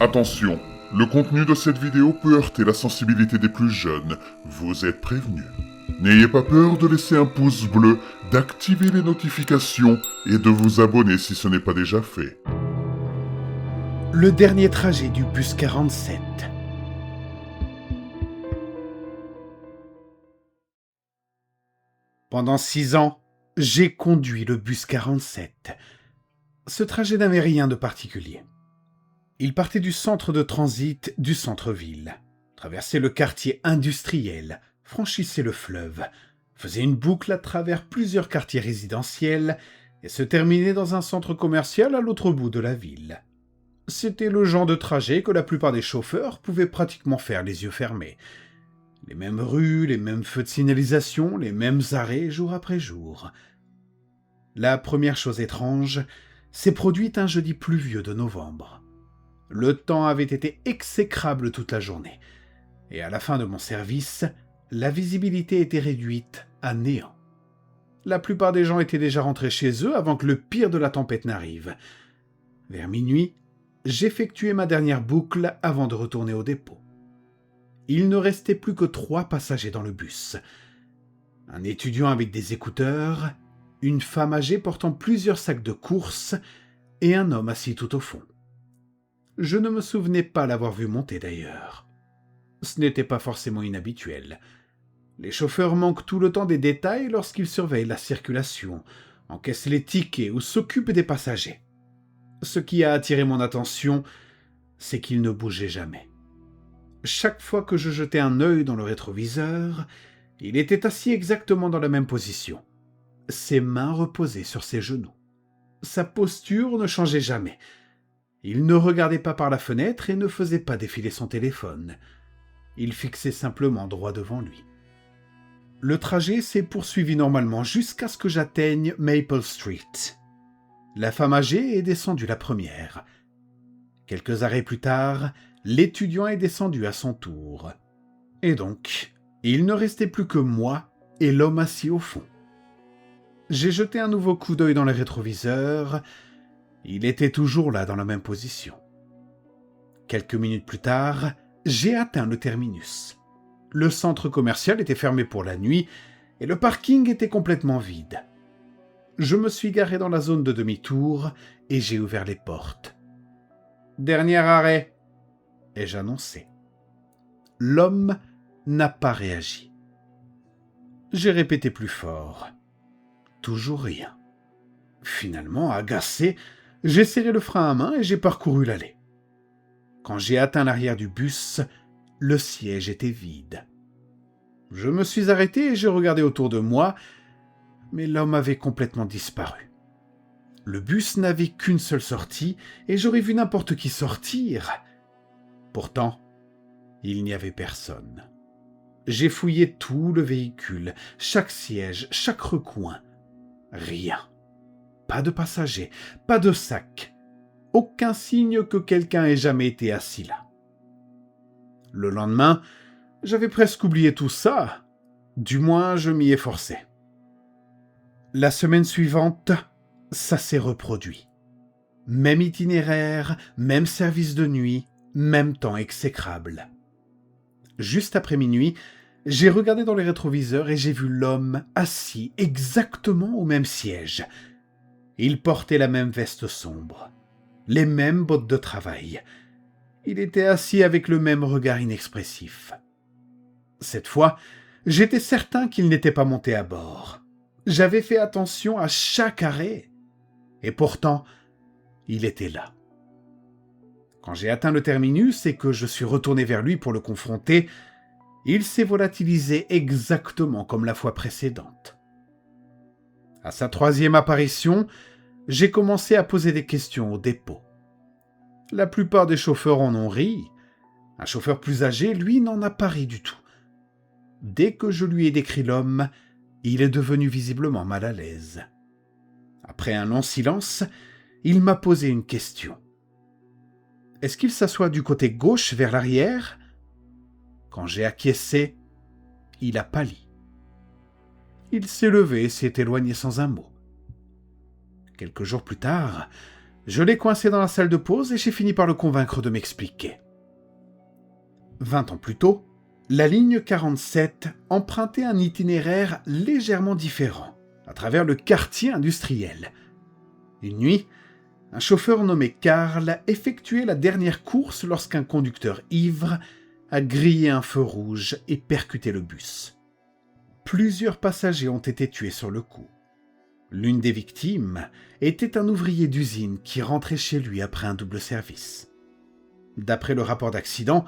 Attention, le contenu de cette vidéo peut heurter la sensibilité des plus jeunes, vous êtes prévenus. N'ayez pas peur de laisser un pouce bleu, d'activer les notifications et de vous abonner si ce n'est pas déjà fait. Le dernier trajet du bus 47. Pendant 6 ans, j'ai conduit le bus 47. Ce trajet n'avait rien de particulier. Il partait du centre de transit du centre-ville, traversait le quartier industriel, franchissait le fleuve, faisait une boucle à travers plusieurs quartiers résidentiels et se terminait dans un centre commercial à l'autre bout de la ville. C'était le genre de trajet que la plupart des chauffeurs pouvaient pratiquement faire les yeux fermés. Les mêmes rues, les mêmes feux de signalisation, les mêmes arrêts jour après jour. La première chose étrange s'est produite un jeudi pluvieux de novembre. Le temps avait été exécrable toute la journée, et à la fin de mon service, la visibilité était réduite à néant. La plupart des gens étaient déjà rentrés chez eux avant que le pire de la tempête n'arrive. Vers minuit, j'effectuai ma dernière boucle avant de retourner au dépôt. Il ne restait plus que 3 passagers dans le bus. Un étudiant avec des écouteurs, une femme âgée portant plusieurs sacs de courses et un homme assis tout au fond. Je ne me souvenais pas l'avoir vu monter d'ailleurs. Ce n'était pas forcément inhabituel. Les chauffeurs manquent tout le temps des détails lorsqu'ils surveillent la circulation, encaissent les tickets ou s'occupent des passagers. Ce qui a attiré mon attention, c'est qu'il ne bougeait jamais. Chaque fois que je jetais un œil dans le rétroviseur, il était assis exactement dans la même position, ses mains reposées sur ses genoux. Sa posture ne changeait jamais. Il ne regardait pas par la fenêtre et ne faisait pas défiler son téléphone. Il fixait simplement droit devant lui. Le trajet s'est poursuivi normalement jusqu'à ce que j'atteigne Maple Street. La femme âgée est descendue la première. Quelques arrêts plus tard, l'étudiant est descendu à son tour. Et donc, il ne restait plus que moi et l'homme assis au fond. J'ai jeté un nouveau coup d'œil dans le rétroviseur. Il était toujours là dans la même position. Quelques minutes plus tard, j'ai atteint le terminus. Le centre commercial était fermé pour la nuit et le parking était complètement vide. Je me suis garé dans la zone de demi-tour et j'ai ouvert les portes. « Dernier arrêt !» ai-je annoncé. L'homme n'a pas réagi. J'ai répété plus fort. Toujours rien. Finalement, agacé, j'ai serré le frein à main et j'ai parcouru l'allée. Quand j'ai atteint l'arrière du bus, le siège était vide. Je me suis arrêté et j'ai regardé autour de moi, mais l'homme avait complètement disparu. Le bus n'avait qu'une seule sortie et j'aurais vu n'importe qui sortir. Pourtant, il n'y avait personne. J'ai fouillé tout le véhicule, chaque siège, chaque recoin. Rien. Pas de passagers, pas de sac. Aucun signe que quelqu'un ait jamais été assis là. Le lendemain, j'avais presque oublié tout ça. Du moins, je m'y efforçais. La semaine suivante, ça s'est reproduit. Même itinéraire, même service de nuit, même temps exécrable. Juste après minuit, j'ai regardé dans les rétroviseurs et j'ai vu l'homme assis exactement au même siège. Il portait la même veste sombre, les mêmes bottes de travail. Il était assis avec le même regard inexpressif. Cette fois, j'étais certain qu'il n'était pas monté à bord. J'avais fait attention à chaque arrêt. Et pourtant, il était là. Quand j'ai atteint le terminus et que je suis retourné vers lui pour le confronter, il s'est volatilisé exactement comme la fois précédente. À sa 3e apparition, j'ai commencé à poser des questions au dépôt. La plupart des chauffeurs en ont ri. Un chauffeur plus âgé, lui, n'en a pas ri du tout. Dès que je lui ai décrit l'homme, il est devenu visiblement mal à l'aise. Après un long silence, il m'a posé une question. « Est-ce qu'il s'assoit du côté gauche vers l'arrière ?» Quand j'ai acquiescé, il a pâli. Il s'est levé et s'est éloigné sans un mot. Quelques jours plus tard, Je l'ai coincé dans la salle de pause et j'ai fini par le convaincre de m'expliquer. 20 ans plus tôt, la ligne 47 empruntait un itinéraire légèrement différent, à travers le quartier industriel. Une nuit, un chauffeur nommé Karl effectuait la dernière course lorsqu'un conducteur ivre a grillé un feu rouge et percuté le bus. Plusieurs passagers ont été tués sur le coup. L'une des victimes était un ouvrier d'usine qui rentrait chez lui après un double service. D'après le rapport d'accident,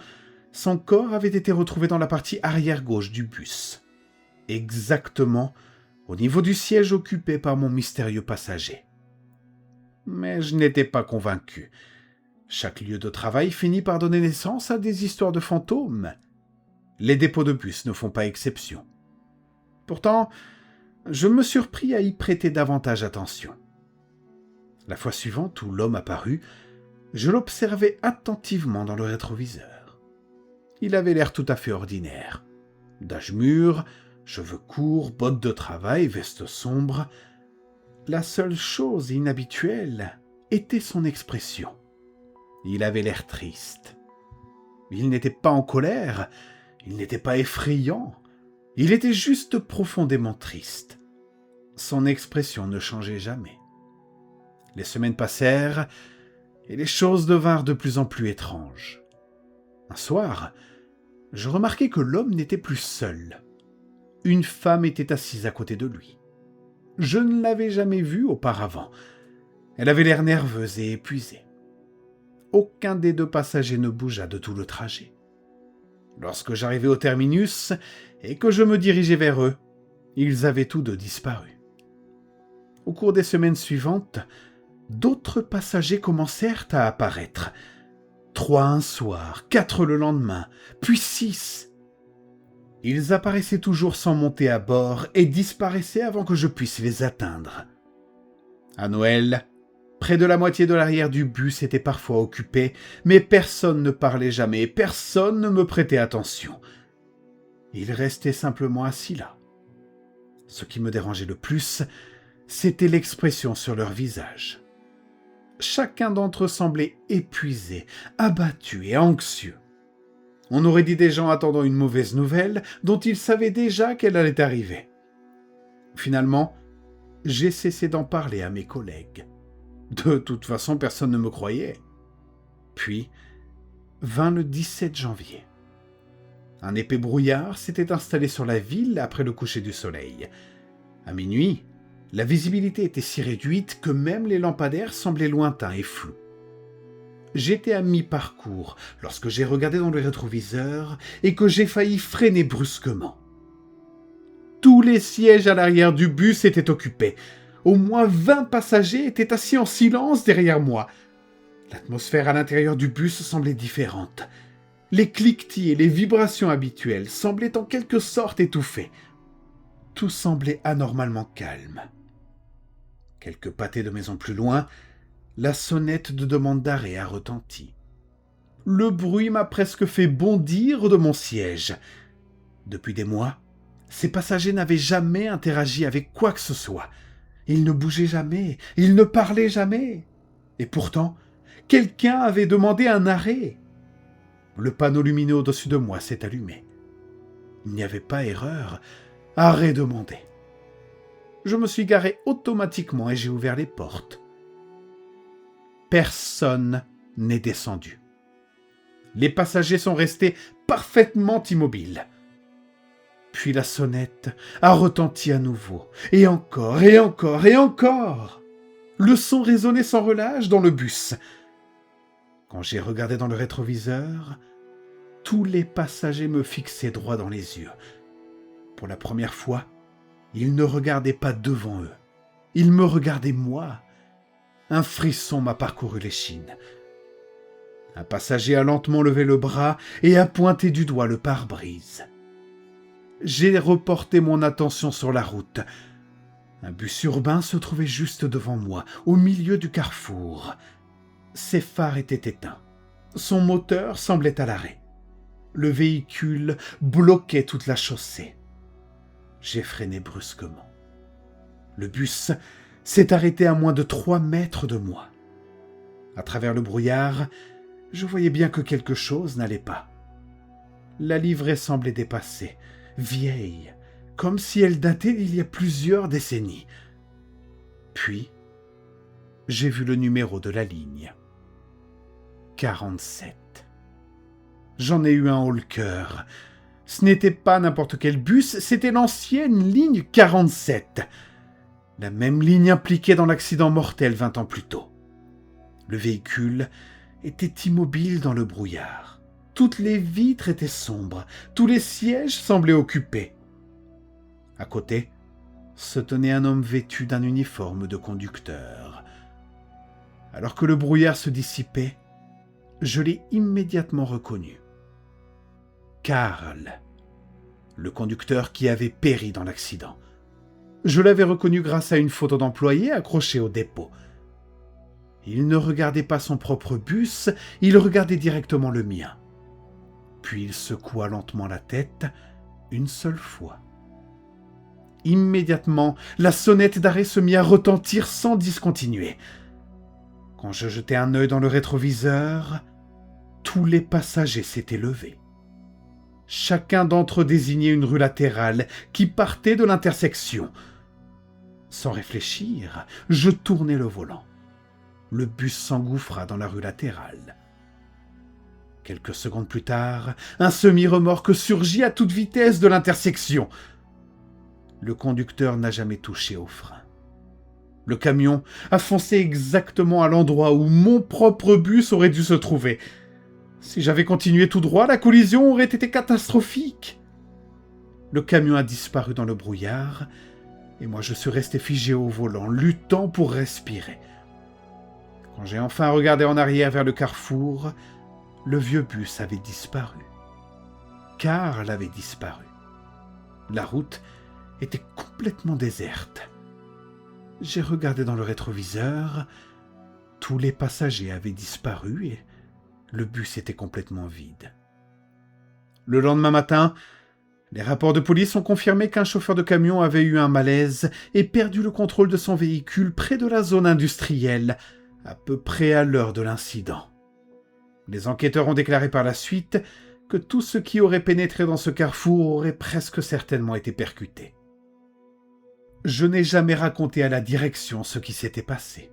son corps avait été retrouvé dans la partie arrière-gauche du bus, exactement au niveau du siège occupé par mon mystérieux passager. Mais je n'étais pas convaincu. Chaque lieu de travail finit par donner naissance à des histoires de fantômes. Les dépôts de bus ne font pas exception. Pourtant, je me surpris à y prêter davantage attention. La fois suivante où l'homme apparut, je l'observais attentivement dans le rétroviseur. Il avait l'air tout à fait ordinaire. D'âge mûr, cheveux courts, bottes de travail, veste sombre. La seule chose inhabituelle était son expression. Il avait l'air triste. Il n'était pas en colère, il n'était pas effrayant, il était juste profondément triste. Son expression ne changeait jamais. Les semaines passèrent et les choses devinrent de plus en plus étranges. Un soir, je remarquai que l'homme n'était plus seul. Une femme était assise à côté de lui. Je ne l'avais jamais vue auparavant. Elle avait l'air nerveuse et épuisée. Aucun des deux passagers ne bougea de tout le trajet. Lorsque j'arrivai au terminus et que je me dirigeai vers eux, ils avaient tous deux disparu. Au cours des semaines suivantes, d'autres passagers commencèrent à apparaître. 3 un soir, 4 le lendemain, puis 6. Ils apparaissaient toujours sans monter à bord et disparaissaient avant que je puisse les atteindre. À Noël, près de la moitié de l'arrière du bus était parfois occupé, mais personne ne parlait jamais, personne ne me prêtait attention. Ils restaient simplement assis là. Ce qui me dérangeait le plus, c'était l'expression sur leur visage. Chacun d'entre eux semblait épuisé, abattu et anxieux. On aurait dit des gens attendant une mauvaise nouvelle dont ils savaient déjà qu'elle allait arriver. Finalement, j'ai cessé d'en parler à mes collègues. De toute façon, personne ne me croyait. Puis, vint le 17 janvier. Un épais brouillard s'était installé sur la ville après le coucher du soleil. À minuit, la visibilité était si réduite que même les lampadaires semblaient lointains et flous. J'étais à mi-parcours lorsque j'ai regardé dans le rétroviseur et que j'ai failli freiner brusquement. Tous les sièges à l'arrière du bus étaient occupés. Au moins 20 passagers étaient assis en silence derrière moi. L'atmosphère à l'intérieur du bus semblait différente. Les cliquetis et les vibrations habituelles semblaient en quelque sorte étouffées. Tout semblait anormalement calme. Quelques pâtés de maison plus loin, la sonnette de demande d'arrêt a retenti. Le bruit m'a presque fait bondir de mon siège. Depuis des mois, ces passagers n'avaient jamais interagi avec quoi que ce soit. Ils ne bougeaient jamais, ils ne parlaient jamais. Et pourtant, quelqu'un avait demandé un arrêt. Le panneau lumineux au-dessus de moi s'est allumé. Il n'y avait pas erreur. Arrêt demandé. Je me suis garé automatiquement et j'ai ouvert les portes. Personne n'est descendu. Les passagers sont restés parfaitement immobiles. Puis la sonnette a retenti à nouveau, et encore, et encore, et encore. Le son résonnait sans relâche dans le bus. Quand j'ai regardé dans le rétroviseur, tous les passagers me fixaient droit dans les yeux. Pour la première fois, ils ne regardaient pas devant eux. Ils me regardaient moi. Un frisson m'a parcouru l'échine. Un passager a lentement levé le bras et a pointé du doigt le pare-brise. J'ai reporté mon attention sur la route. Un bus urbain se trouvait juste devant moi, au milieu du carrefour. Ses phares étaient éteints. Son moteur semblait à l'arrêt. Le véhicule bloquait toute la chaussée. J'ai freiné brusquement. Le bus s'est arrêté à moins de 3 mètres de moi. À travers le brouillard, je voyais bien que quelque chose n'allait pas. La livrée semblait dépassée, vieille, comme si elle datait d'il y a plusieurs décennies. Puis, j'ai vu le numéro de la ligne. 47. J'en ai eu un haut le cœur. Ce n'était pas n'importe quel bus, c'était l'ancienne ligne 47. La même ligne impliquée dans l'accident mortel 20 ans plus tôt. Le véhicule était immobile dans le brouillard. Toutes les vitres étaient sombres, tous les sièges semblaient occupés. À côté, se tenait un homme vêtu d'un uniforme de conducteur. Alors que le brouillard se dissipait, je l'ai immédiatement reconnu. Karl, le conducteur qui avait péri dans l'accident. Je l'avais reconnu grâce à une photo d'employé accrochée au dépôt. Il ne regardait pas son propre bus, il regardait directement le mien. Puis il secoua lentement la tête, une seule fois. Immédiatement, la sonnette d'arrêt se mit à retentir sans discontinuer. Quand je jetai un œil dans le rétroviseur, tous les passagers s'étaient levés. Chacun d'entre eux désignait une rue latérale qui partait de l'intersection. Sans réfléchir, je tournai le volant. Le bus s'engouffra dans la rue latérale. Quelques secondes plus tard, un semi-remorque surgit à toute vitesse de l'intersection. Le conducteur n'a jamais touché au frein. Le camion a foncé exactement à l'endroit où mon propre bus aurait dû se trouver. Si j'avais continué tout droit, la collision aurait été catastrophique. Le camion a disparu dans le brouillard, et moi je suis resté figé au volant, luttant pour respirer. Quand j'ai enfin regardé en arrière vers le carrefour, le vieux bus avait disparu. Karl avait disparu. La route était complètement déserte. J'ai regardé dans le rétroviseur. Tous les passagers avaient disparu et le bus était complètement vide. Le lendemain matin, les rapports de police ont confirmé qu'un chauffeur de camion avait eu un malaise et perdu le contrôle de son véhicule près de la zone industrielle, à peu près à l'heure de l'incident. Les enquêteurs ont déclaré par la suite que tout ce qui aurait pénétré dans ce carrefour aurait presque certainement été percuté. Je n'ai jamais raconté à la direction ce qui s'était passé.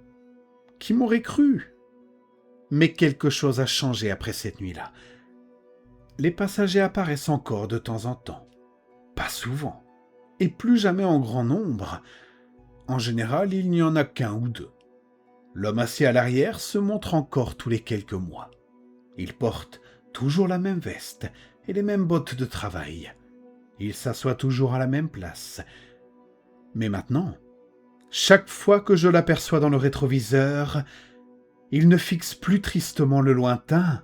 Qui m'aurait cru ? Mais quelque chose a changé après cette nuit-là. Les passagers apparaissent encore de temps en temps. Pas souvent. Et plus jamais en grand nombre. En général, il n'y en a qu'un ou deux. L'homme assis à l'arrière se montre encore tous les quelques mois. Il porte toujours la même veste et les mêmes bottes de travail. Il s'assoit toujours à la même place. Mais maintenant, chaque fois que je l'aperçois dans le rétroviseur, il ne fixe plus tristement le lointain.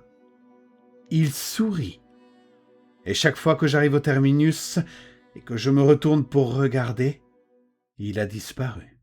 Il sourit. Et chaque fois que j'arrive au terminus et que je me retourne pour regarder, il a disparu.